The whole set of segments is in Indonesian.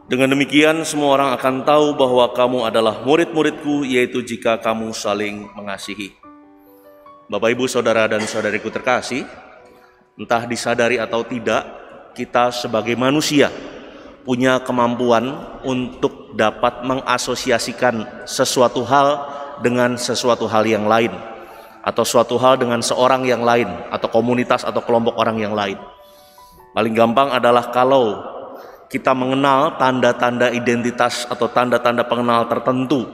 Dengan demikian semua orang akan tahu bahwa kamu adalah murid-muridku, yaitu jika kamu saling mengasihi. Bapak, Ibu, Saudara, dan Saudariku terkasih, entah disadari atau tidak, kita sebagai manusia punya kemampuan untuk dapat mengasosiasikan sesuatu hal dengan sesuatu hal yang lain, atau suatu hal dengan seorang yang lain, atau komunitas atau kelompok orang yang lain. Paling gampang adalah kalau kita mengenal tanda-tanda identitas atau tanda-tanda pengenal tertentu,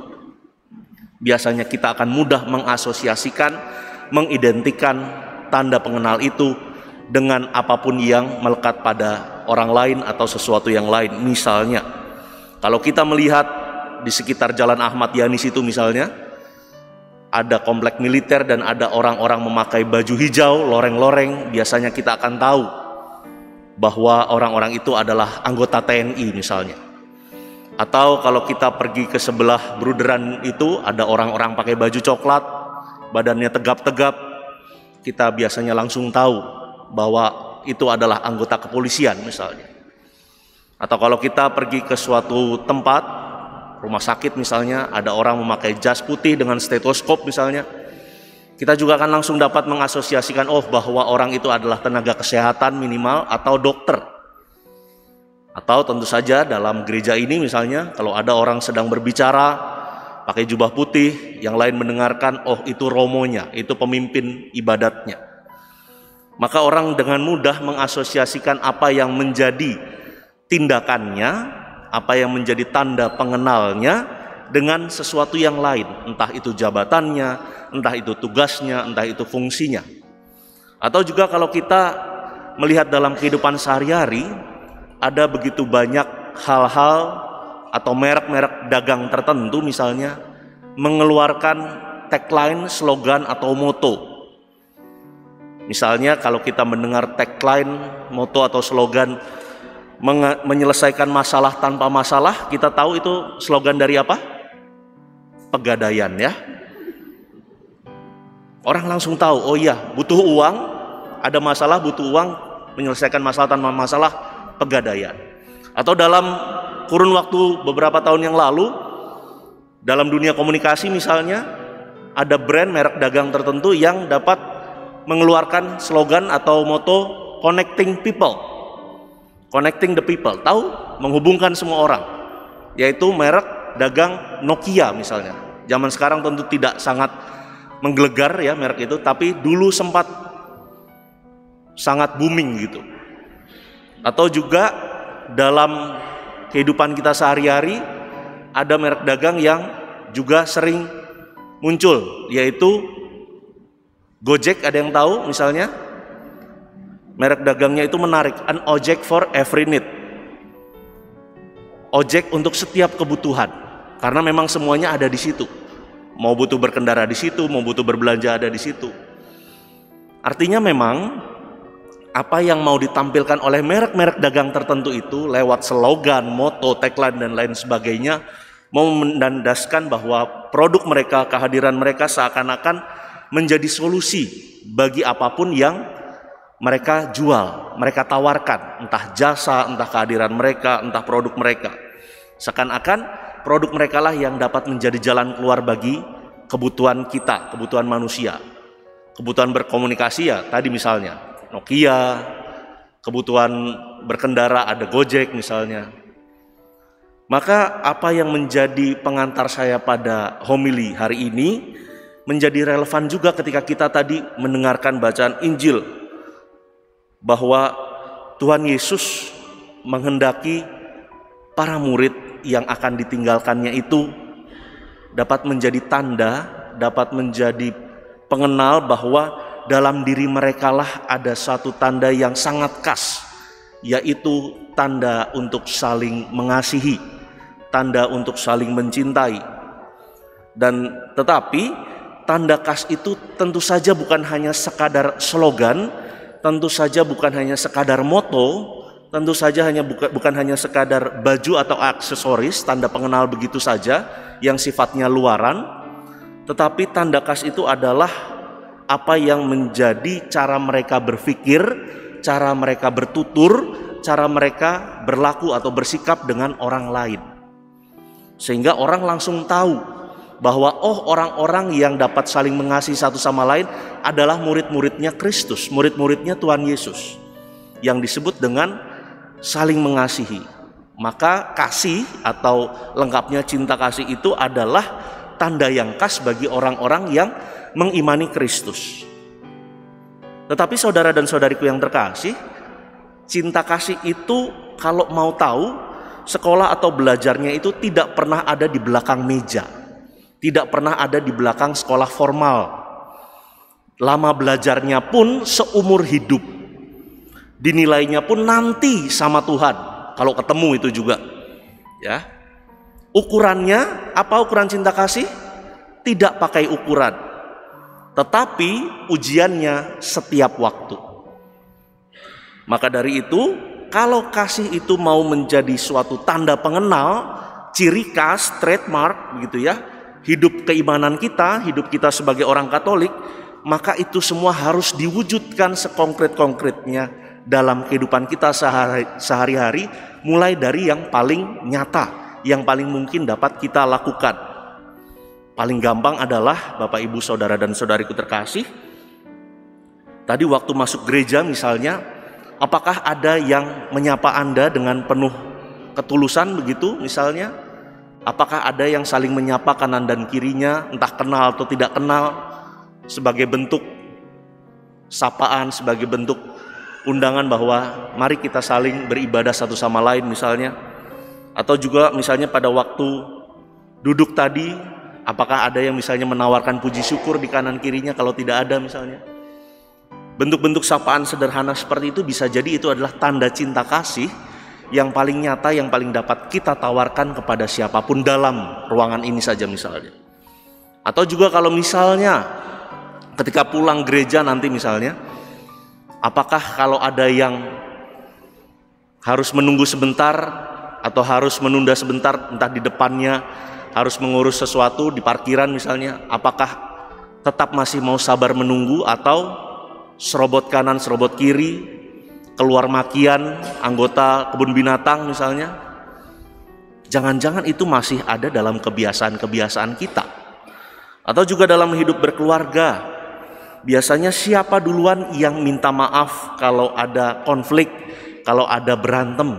biasanya kita akan mudah mengasosiasikan, mengidentikan tanda pengenal itu dengan apapun yang melekat pada orang lain atau sesuatu yang lain. Misalnya, kalau kita melihat di sekitar Jalan Ahmad Yani situ misalnya, ada komplek militer dan ada orang-orang memakai baju hijau, loreng-loreng, biasanya kita akan tahu bahwa orang-orang itu adalah anggota TNI misalnya. Atau kalau kita pergi ke sebelah Bruderan itu, ada orang-orang pakai baju coklat, badannya tegap-tegap, kita biasanya langsung tahu bahwa itu adalah anggota kepolisian misalnya. Atau kalau kita pergi ke suatu tempat, rumah sakit misalnya, ada orang memakai jas putih dengan stetoskop misalnya, kita juga akan langsung dapat mengasosiasikan, oh bahwa orang itu adalah tenaga kesehatan minimal atau dokter. Atau tentu saja dalam gereja ini misalnya, kalau ada orang sedang berbicara pakai jubah putih, yang lain mendengarkan, oh itu romonya, itu pemimpin ibadatnya. Maka orang dengan mudah mengasosiasikan apa yang menjadi tindakannya, apa yang menjadi tanda pengenalnya dengan sesuatu yang lain, entah itu jabatannya, entah itu tugasnya, entah itu fungsinya. Atau juga kalau kita melihat dalam kehidupan sehari-hari, ada begitu banyak hal-hal atau merek-merek dagang tertentu misalnya mengeluarkan tagline, slogan atau moto. Misalnya kalau kita mendengar tagline, moto atau slogan menyelesaikan masalah tanpa masalah, kita tahu itu slogan dari apa? Pegadaian, ya. Orang langsung tahu, oh iya, butuh uang, ada masalah, butuh uang, menyelesaikan masalah tanpa masalah, Pegadaian. Atau dalam kurun waktu beberapa tahun yang lalu, dalam dunia komunikasi misalnya, ada brand merek dagang tertentu yang dapat mengeluarkan slogan atau moto connecting people, connecting the people, tahu, menghubungkan semua orang, yaitu merek dagang Nokia misalnya. Zaman sekarang tentu tidak sangat menggelegar ya merek itu, tapi dulu sempat sangat booming gitu. Atau juga dalam kehidupan kita sehari-hari ada merek dagang yang juga sering muncul, yaitu Gojek. Ada yang tahu misalnya? Merek dagangnya itu menarik, an object for every need, ojek untuk setiap kebutuhan, karena memang semuanya ada di situ. Mau butuh berkendara di situ, mau butuh berbelanja ada di situ. Artinya memang apa yang mau ditampilkan oleh merek-merek dagang tertentu itu lewat slogan, moto, tagline dan lain sebagainya mau mendandaskan bahwa produk mereka, kehadiran mereka seakan-akan menjadi solusi bagi apapun yang mereka jual, mereka tawarkan, entah jasa, entah kehadiran mereka, entah produk mereka. Seakan-akan produk mereka lah yang dapat menjadi jalan keluar bagi kebutuhan kita, kebutuhan manusia. Kebutuhan berkomunikasi ya tadi misalnya Nokia, kebutuhan berkendara ada Gojek misalnya. Maka apa yang menjadi pengantar saya pada homili hari ini menjadi relevan juga ketika kita tadi mendengarkan bacaan Injil, bahwa Tuhan Yesus menghendaki para murid yang akan ditinggalkannya itu dapat menjadi tanda, dapat menjadi pengenal bahwa dalam diri merekalah ada satu tanda yang sangat khas, yaitu tanda untuk saling mengasihi, tanda untuk saling mencintai. Dan tetapi tanda khas itu tentu saja bukan hanya sekadar slogan, tentu saja bukan hanya sekadar moto, tentu saja bukan hanya sekadar baju atau aksesoris, tanda pengenal begitu saja yang sifatnya luaran, tetapi tanda khas itu adalah apa yang menjadi cara mereka berpikir, cara mereka bertutur, cara mereka berlaku atau bersikap dengan orang lain. Sehingga orang langsung tahu bahwa orang-orang yang dapat saling mengasihi satu sama lain adalah murid-muridnya Kristus, murid-muridnya Tuhan Yesus, yang disebut dengan saling mengasihi. Maka kasih atau lengkapnya cinta kasih itu adalah tanda yang khas bagi orang-orang yang mengimani Kristus. Tetapi saudara dan saudariku yang terkasih, cinta kasih itu kalau mau tahu, sekolah atau belajarnya itu tidak pernah ada di belakang meja, tidak pernah ada di belakang sekolah formal. Lama belajarnya pun seumur hidup, dinilainya pun nanti sama Tuhan kalau ketemu itu juga. Ya, ukurannya apa? Ukuran cinta kasih tidak pakai ukuran, tetapi ujiannya setiap waktu. Maka dari itu, kalau kasih itu mau menjadi suatu tanda pengenal, ciri khas, trademark begitu ya, hidup keimanan kita, hidup kita sebagai orang Katolik, maka itu semua harus diwujudkan sekonkret-konkretnya dalam kehidupan kita sehari-hari, mulai dari yang paling nyata, yang paling mungkin dapat kita lakukan. Paling gampang adalah Bapak Ibu Saudara dan Saudariku terkasih, tadi waktu masuk gereja misalnya, apakah ada yang menyapa Anda dengan penuh ketulusan begitu misalnya? Apakah ada yang saling menyapa kanan dan kirinya, entah kenal atau tidak kenal, sebagai bentuk sapaan, sebagai bentuk undangan bahwa mari kita saling beribadah satu sama lain misalnya? Atau juga misalnya pada waktu duduk tadi, apakah ada yang misalnya menawarkan puji syukur di kanan kirinya? Kalau tidak ada misalnya, bentuk-bentuk sapaan sederhana seperti itu bisa jadi itu adalah tanda cinta kasih yang paling nyata, yang paling dapat kita tawarkan kepada siapapun dalam ruangan ini saja misalnya. Atau juga kalau misalnya ketika pulang gereja nanti misalnya, apakah kalau ada yang harus menunggu sebentar atau harus menunda sebentar, entah di depannya harus mengurus sesuatu di parkiran misalnya, apakah tetap masih mau sabar menunggu atau serobot kanan serobot kiri, keluar makian anggota kebun binatang misalnya? Jangan-jangan itu masih ada dalam kebiasaan-kebiasaan kita. Atau juga dalam hidup berkeluarga, biasanya siapa duluan yang minta maaf kalau ada konflik, kalau ada berantem?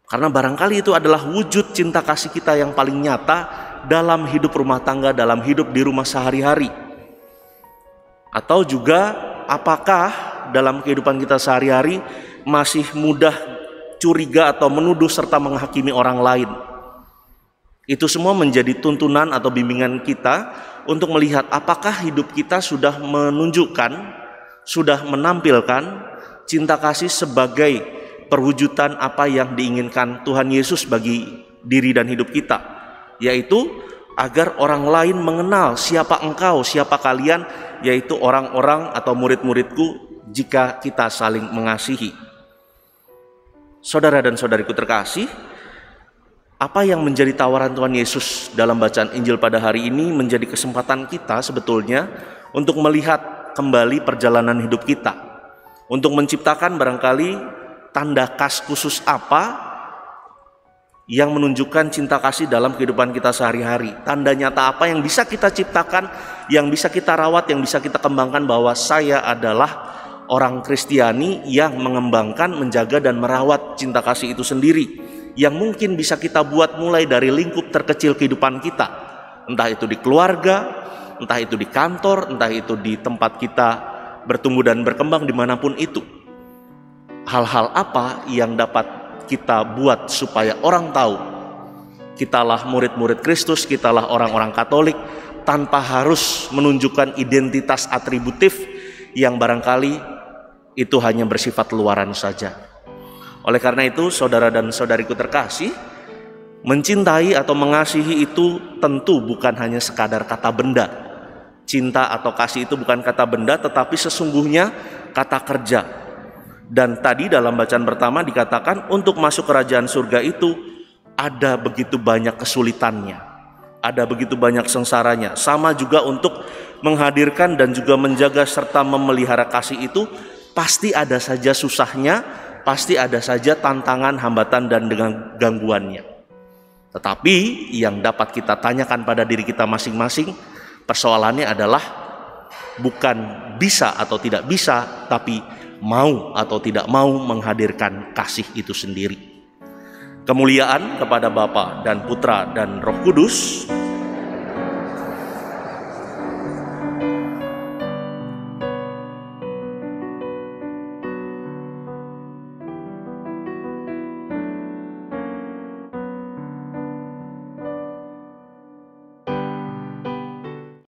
Karena barangkali itu adalah wujud cinta kasih kita yang paling nyata dalam hidup rumah tangga, dalam hidup di rumah sehari-hari. Atau juga apakah dalam kehidupan kita sehari-hari masih mudah curiga atau menuduh serta menghakimi orang lain? Itu semua menjadi tuntunan atau bimbingan kita untuk melihat apakah hidup kita sudah menunjukkan, sudah menampilkan cinta kasih sebagai perwujudan apa yang diinginkan Tuhan Yesus bagi diri dan hidup kita, yaitu agar orang lain mengenal siapa engkau, siapa kalian, yaitu orang-orang atau murid-muridku, jika kita saling mengasihi. Saudara dan saudariku terkasih, apa yang menjadi tawaran Tuhan Yesus dalam bacaan Injil pada hari ini menjadi kesempatan kita sebetulnya untuk melihat kembali perjalanan hidup kita, untuk menciptakan barangkali tanda khas khusus apa yang menunjukkan cinta kasih dalam kehidupan kita sehari-hari. Tanda nyata apa yang bisa kita ciptakan, yang bisa kita rawat, yang bisa kita kembangkan bahwa saya adalah orang Kristiani yang mengembangkan, menjaga dan merawat cinta kasih itu sendiri, yang mungkin bisa kita buat mulai dari lingkup terkecil kehidupan kita, entah itu di keluarga, entah itu di kantor, entah itu di tempat kita bertumbuh dan berkembang dimanapun itu. Hal-hal apa yang dapat kita buat supaya orang tahu kitalah murid-murid Kristus, kitalah orang-orang Katolik, tanpa harus menunjukkan identitas atributif yang barangkali itu hanya bersifat luaran saja. Oleh karena itu, saudara dan saudariku terkasih, mencintai atau mengasihi itu tentu bukan hanya sekadar kata benda. Cinta atau kasih itu bukan kata benda, tetapi sesungguhnya kata kerja. Dan tadi dalam bacaan pertama dikatakan untuk masuk kerajaan surga itu ada begitu banyak kesulitannya, ada begitu banyak sengsaranya. Sama juga untuk menghadirkan dan juga menjaga serta memelihara kasih itu pasti ada saja susahnya, pasti ada saja tantangan, hambatan, dan dengan gangguannya. Tetapi yang dapat kita tanyakan pada diri kita masing-masing, persoalannya adalah bukan bisa atau tidak bisa, tapi mau atau tidak mau menghadirkan kasih itu sendiri. Kemuliaan kepada Bapa dan Putra dan Roh Kudus,